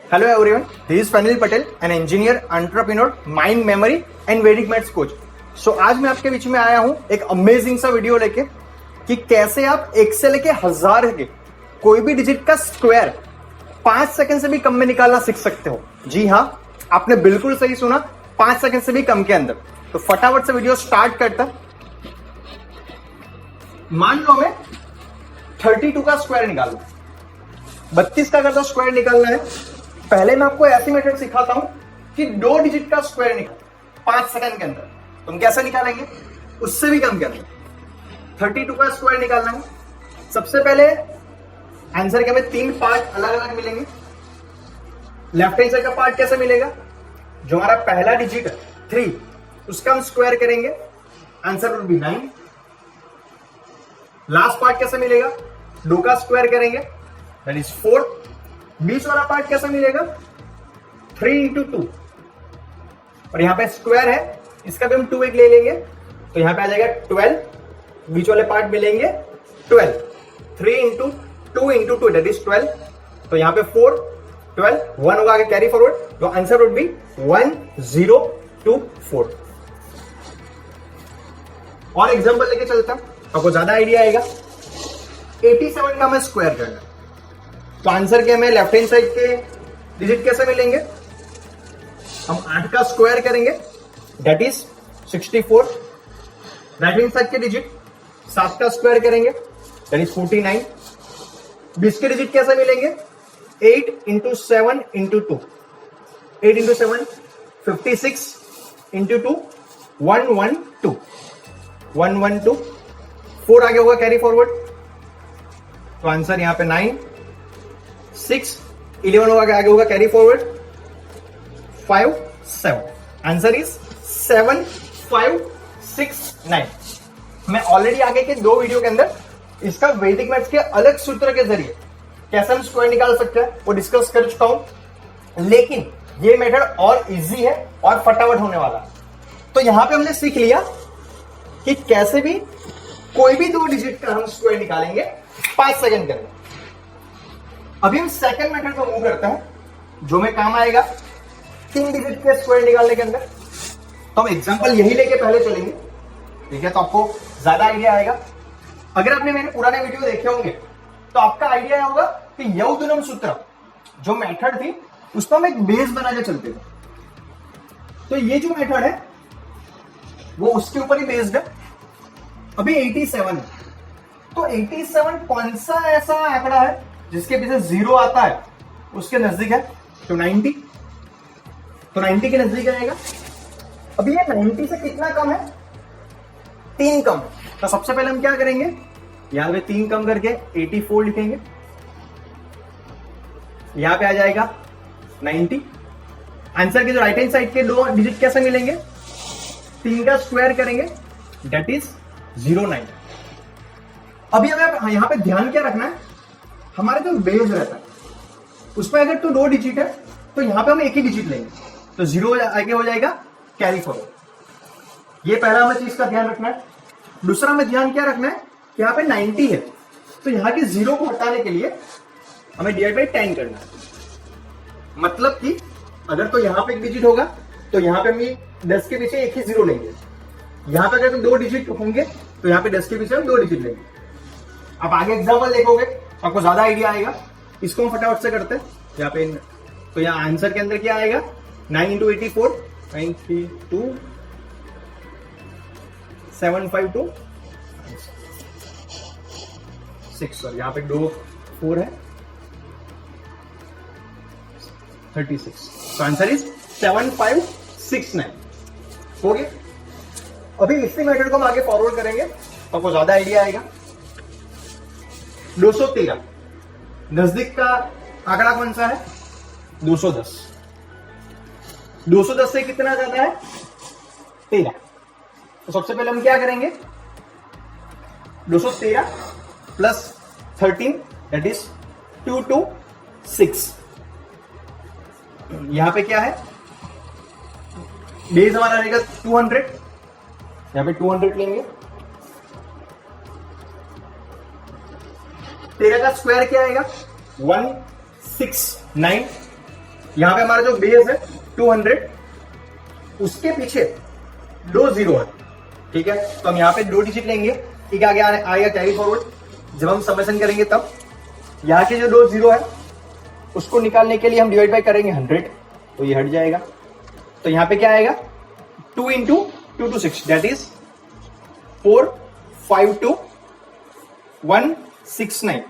Hello everyone, this is Fanil Patel, an engineer, entrepreneur, mind memory and Vedic maths coach. So आज मैं आपके बीच में आया हूं एक अमेजिंग सा वीडियो लेके कि कैसे आप एक से लेके हजार के कोई भी डिजिट का स्क्वायर 5 सेकंड से भी कम में निकालना सीख सकते हो। जी हाँ, आपने बिल्कुल सही सुना, 5 सेकंड से भी कम के अंदर। तो फटाफट से वीडियो स्टार्ट करता। मान लो मैं 32 का स्क्वायर निकालू, 32 का अगर स्क्वायर निकालना है, पहले मैं आपको ऐसी मेथड सिखाता हूं कि 2 डिजिट का स्क्वायर निकाल 5 सेकंड के अंदर। तुम कैसे निकालेंगे? उससे भी कम के अंदर 32 का स्क्वायर निकालना है। सबसे पहले आंसर के हमें 3 पार्ट अलग अलग मिलेंगे। लेफ्ट हैंड साइड का पार्ट कैसे मिलेगा? जो हमारा पहला डिजिट है 3, उसका हम स्क्वायर करेंगे, answer will be 9। Last part कैसे मिलेगा? 2 का स्क्वायर करेंगे, दैट इज 4। बीच वाला पार्ट कैसा मिलेगा? 3 इंटू 2, और यहां पे स्क्वायर है, इसका भी हम 2 एक ले लेंगे, तो यहां पे आ जाएगा 12। बीच वाले पार्ट मिलेंगे 12, 3 इंटू 2 इंटू 2 दैट इज 12, तो यहां पे 4, 12, 1 होगा आगे कैरी फॉरवर्ड, तो आंसर वुड बी 1024। और एग्जांपल लेके चलता हूं, आपको ज्यादा आइडिया आएगा। 87 का मैं स्क्वायर करना, तो आंसर के हमें लेफ्ट हैंड साइड के डिजिट कैसे मिलेंगे? हम 8 का स्क्वायर करेंगे, that is 64। Right hand side के डिजिट 7 का स्क्वायर करेंगे, दैट इज 49। 20 के डिजिट कैसे मिलेंगे? 8 इंटू 7 इंटू 2, 8 इंटू 7 56 इंटू 2 112, 112। 4 आगे होगा कैरी फॉरवर्ड, तो आंसर यहां पे 9। 6, 11 होगा आगे होगा कैरी फॉरवर्ड, 5, 7। Answer is 7, 5, 6, 9। मैं ऑलरेडी आगे के 2 वीडियो के अंदर इसका वैदिक मैथ्स के अलग सूत्र के जरिए कैसे हम स्क्वायर निकाल सकते हैं वो डिस्कस कर चुका हूं, लेकिन ये मेथड और इजी है और फटाफट होने वाला। तो यहां पे हमने सीख लिया कि कैसे भी कोई भी 2 डिजिट का हम स्क्वायर निकालेंगे 5 सेकंड के अंदर। अभी हम सेकंड मेथड को मूव करते हैं, जो में काम आएगा 3 डिजिट के स्क्वायर निकालने के अंदर। तो हम एग्जांपल यही लेके पहले चलेंगे, ठीक है? तो आपको ज्यादा आइडिया आएगा। अगर आपने मेरे पुराने वीडियो देखे होंगे तो आपका आइडिया होगा कि यौधुनम सूत्र जो मेथड थी उस पर हम एक बेस बना के चलते थे। तो ये जो मेथड है वो उसके ऊपर ही बेस्ड है। अभी 87 है, तो 87 कौन सा ऐसा आंकड़ा है जिसके पीछे 0 आता है उसके नजदीक है? तो 90, तो 90 के नजदीक आएगा। अभी ये 90 से कितना कम है? 3 कम। तो सबसे पहले हम क्या करेंगे, यहां पे 3 कम करके 84 लिखेंगे, यहां पे आ जाएगा 90। आंसर के जो राइट हैंड साइड के 2 डिजिट कैसे मिलेंगे? 3 का स्क्वायर करेंगे, दैट इज 09। अभी हमें यहां पे ध्यान क्या रखना है, हमारे जो बेस रहता है उसमें अगर तो 2 डिजिट है तो यहां पे हम एक ही डिजिट लेंगे, तो 0 आगे हो जाएगा कैरी फॉरवर्ड। ये पहला हमें चीज का ध्यान रखना है। दूसरा हमें ध्यान क्या रखना है कि यहां पे 90 है, तो यहां के 0 को हटाने के लिए हमें डिवाइड बाई 10 करना है। मतलब कि अगर तो यहां पे एक डिजिट होगा तो यहां पे हम 10 के पीछे एक ही 0 लेंगे। यहां पे अगर 2 डिजिट होंगे तो यहां पे 10 के पीछे हम 2 डिजिट लेंगे। अब आगे एग्जाम्पल देखोगे आपको ज्यादा आइडिया आएगा। इसको हम फटाफट से करते हैं यहाँ पे। तो यहाँ आंसर के अंदर क्या आएगा? 9 इंटू 84, 932 752 6, और यहाँ पे 2 4 है 36। तो आंसर इज 7569। हो गया। अभी इसी मेथड को हम आगे फॉरवर्ड करेंगे तो आपको ज्यादा आइडिया आएगा। 213 नजदीक का आंकड़ा कौन सा है? 210। 210 से कितना ज्यादा है? 13। तो सबसे पहले हम क्या करेंगे? 213 प्लस 13 दैट इज 226। यहां पे क्या है? बेस हमारा रहेगा 200, यहां पे 200 लेंगे। 13 का स्क्वायर क्या आएगा? 169। यहां पे हमारा जो बेस है 200, उसके पीछे 2 जीरो है, ठीक है। तो हम यहां पे 2 डिजिट लेंगे, ठीक है, आगे आएगा कैरी फॉरवर्ड। जब हम समेशन करेंगे तब यहां के जो 2 जीरो है उसको निकालने के लिए हम डिवाइड बाय करेंगे 100, तो ये हट जाएगा। तो यहां पे क्या आएगा 2 इंटू 2 to 6 दैट इज 4 5 2 1 6 9,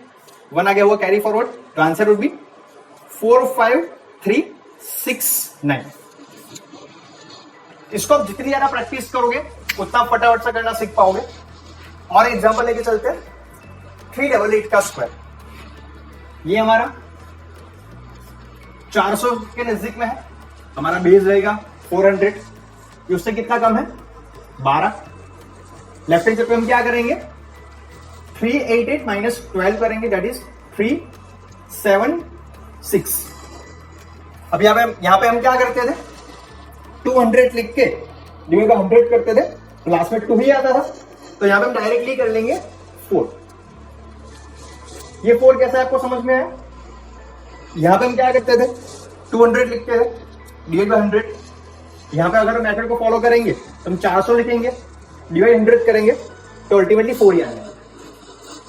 1 आ गया हुआ कैरी फॉरवर्ड। तो आंसर वुड बी 4 5 3 6 9। इसको आप जितनी ज्यादा प्रैक्टिस करोगे उतना फटाफट से करना सीख पाओगे। और एग्जांपल लेके चलते हैं 388 का स्क्वायर। ये हमारा 400 के नजदीक में है, हमारा बेस रहेगा 400, ये उससे कितना कम है 12। लेफ्ट हैंड साइड पे हम क्या करेंगे 388 माइनस 12 करेंगे, दैट इज 376। अब यहां पे हम क्या करते थे 200 लिख के डिवाइड बाय 100 करते थे, क्लास में 2 ही आता था। तो यहां पे हम डायरेक्टली कर लेंगे 4। ये 4 कैसा है आपको समझ में आया। यहां पे हम क्या करते थे 200 लिखते थे डिवाइड बाय 100। यहां पे अगर हम मेथड को फॉलो करेंगे तो हम 400 लिखेंगे, डिवाइड 100 करेंगे, तो अल्टीमेटली 4 ही आएगा।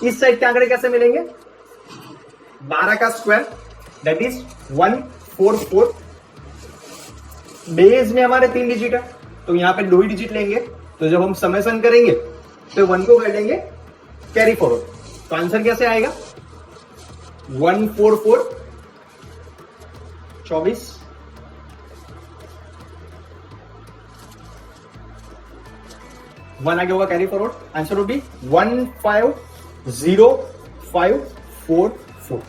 इस साइड के आंकड़े कैसे मिलेंगे 12 का स्क्वायर दैट इज 144। बेस में हमारे 3 डिजिट है, तो यहां पे 2 ही डिजिट लेंगे। तो जब हम समेशन करेंगे तो 1 को कर लेंगे कैरी फॉरवर्ड, तो आंसर कैसे आएगा 144 24 1 आगे होगा carry forward, answer would be 150544।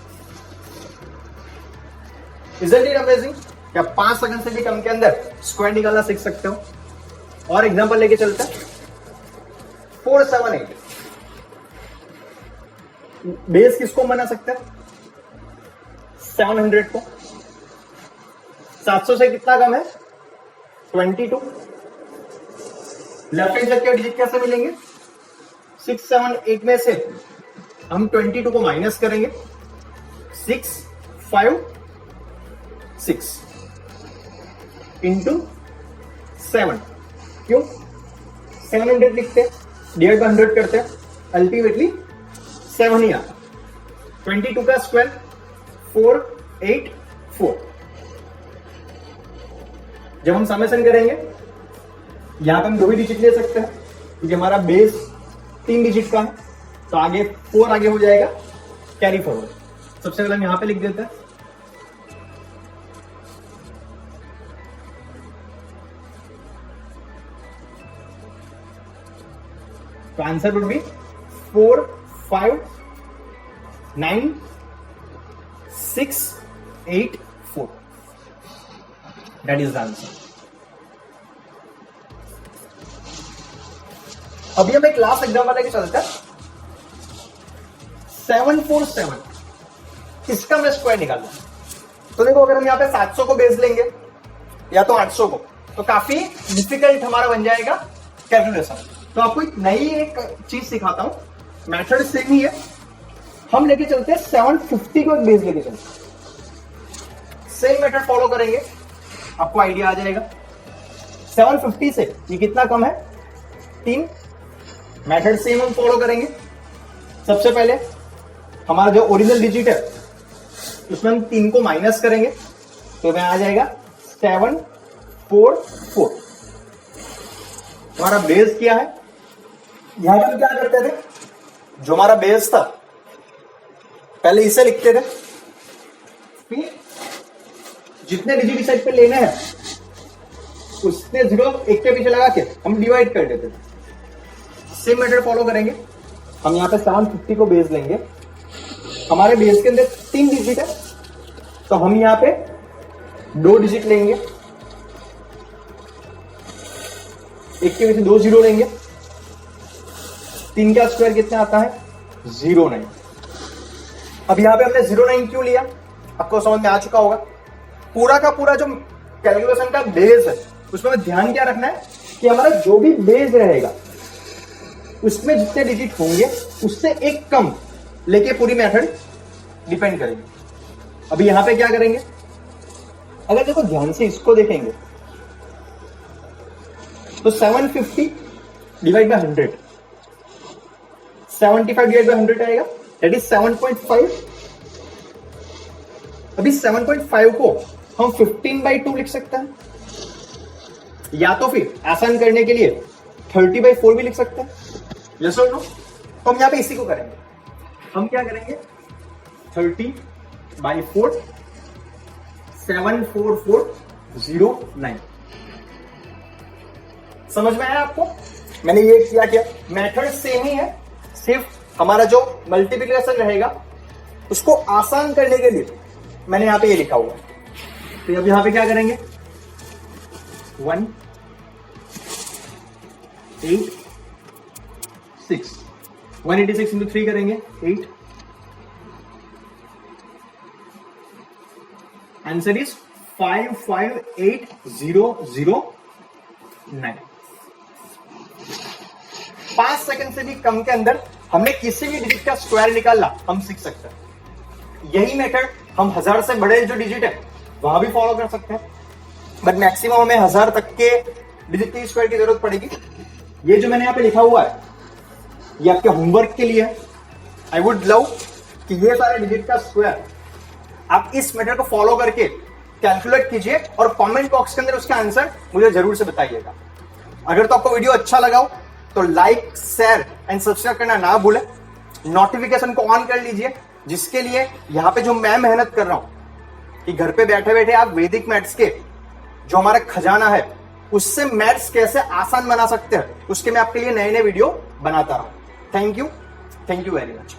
Isn't it amazing. क्या 5 सेकंड से भी कम के अंदर स्क्वायर निकालना सीख सकते हो। और एग्जांपल लेके चलते हैं 478। बेस किसको बना सकते हैं 700 को। 700 से कितना कम है 22। लेफ्ट हैंड साइड के डिजिट कैसे मिलेंगे 6 7 8 में से हम 22 को माइनस करेंगे 6 5 6 इंटू 7। क्यों 700 लिखते हैं डिवाइड बाय 100 करते हैं, अल्टीमेटली 7 ही आता। 22 का स्क्वायर 484। जब हम समेशन करेंगे यहां पे हम 2 ही डिजिट ले सकते हैं क्योंकि हमारा बेस 3 डिजिट का है, तो आगे 4 आगे हो जाएगा कैरी फॉरवर्ड। सबसे पहले हम यहां पे लिख देते हैं तो answer would be 4 5 9 6 8 4 that is the answer. अभी हम एक लास्ट एग्जांपल लेके चलते हैं 747। इसका मैं स्क्वायर निकालना। तो देखो अगर हम यहां पे 700 को बेस लेंगे या तो 800 को, तो काफी डिफिकल्ट हमारा बन जाएगा कैलकुलेशन। तो आपको एक नई एक चीज सिखाता हूं, मेथड सेम ही है। हम लेके चलते हैं 750 को एक बेस लेके चलते हैं, सेम मेथड फॉलो करेंगे, आपको आइडिया आ जाएगा। 750 से ये कितना कम है 3। मेथड सेम हम फॉलो करेंगे। सबसे पहले हमारा जो ओरिजिनल डिजिट है उसमें हम 3 को माइनस करेंगे, तो वह आ जाएगा 744। हमारा बेस क्या है, यहां पर क्या करते थे जो हमारा बेस था पहले इसे लिखते थे, फिर जितने डिजिट इस साइड पे लेने हैं उसने 0 एक के पीछे लगा के हम डिवाइड कर देते थे। सेम मेथड फॉलो करेंगे। हम यहां पे 750 को बेस लेंगे, हमारे बेस के अंदर 3 डिजिट है, तो हम यहां पे 2 डिजिट लेंगे, एक के पीछे 2 जीरो लेंगे। 3 का स्क्वायर कितना आता है 09। अब यहां पे हमने 09 क्यों लिया आपको समझ में आ चुका होगा। पूरा का पूरा जो कैलकुलेशन का बेस है उसमें ध्यान क्या रखना है कि हमारा जो भी बेस रहेगा उसमें जितने डिजिट होंगे उससे एक कम लेके पूरी मेथड डिपेंड करेगी। अभी यहां पे क्या करेंगे अगर देखो ध्यान से इसको देखेंगे तो 750 डिवाइड बाय 100, 75 डिवाइड बाय 100 आएगा, दैट इज 7.5। अभी 7.5 को हम 15/2 लिख सकते हैं, या तो फिर आसान करने के लिए 30/4 भी लिख सकते हैं। यस और नो? तो हम यहां पे इसी को करेंगे। हम क्या करेंगे, 30/4, 74409। समझ में आया आपको? मैंने ये किया क्या, मेथड सेम ही है, सिर्फ हमारा जो मल्टीप्लिकेशन रहेगा उसको आसान करने के लिए मैंने यहां पे ये लिखा हुआ है। तो अब यहां पे क्या करेंगे, 1 8 6, 186 इंटू 3 करेंगे 8, आंसर इज 558009। 5 सेकंड से भी कम के अंदर हमने किसी भी डिजिट का स्क्वायर निकालना हम सीख सकते हैं। यही मेथड हम 1000 से बड़े जो डिजिट है वहां भी फॉलो कर सकते हैं, बट मैक्सिमम हमें 1000 तक के डिजिट के स्क्वायर की जरूरत पड़ेगी। ये जो मैंने यहां पे लिखा हुआ है ये आपके होमवर्क के लिए है। आई वुड लव कि ये सारे डिजिट का स्क्वायर आप इस मेथड को फॉलो करके कैलकुलेट कीजिए और कमेंट बॉक्स के अंदर उसका आंसर मुझे जरूर से बताइएगा। अगर तो आपको वीडियो अच्छा लगा हो तो लाइक, शेयर एंड सब्सक्राइब करना ना भूलें। नोटिफिकेशन को ऑन कर लीजिए, जिसके लिए यहां पे जो मैं मेहनत कर रहा हूं कि घर पे बैठे बैठे आप वैदिक मैथ्स के जो हमारा खजाना है उससे मैथ्स कैसे आसान बना सकते हैं, उसके मैं आपके लिए नए नए वीडियो बनाता रहूं। Thank you very much.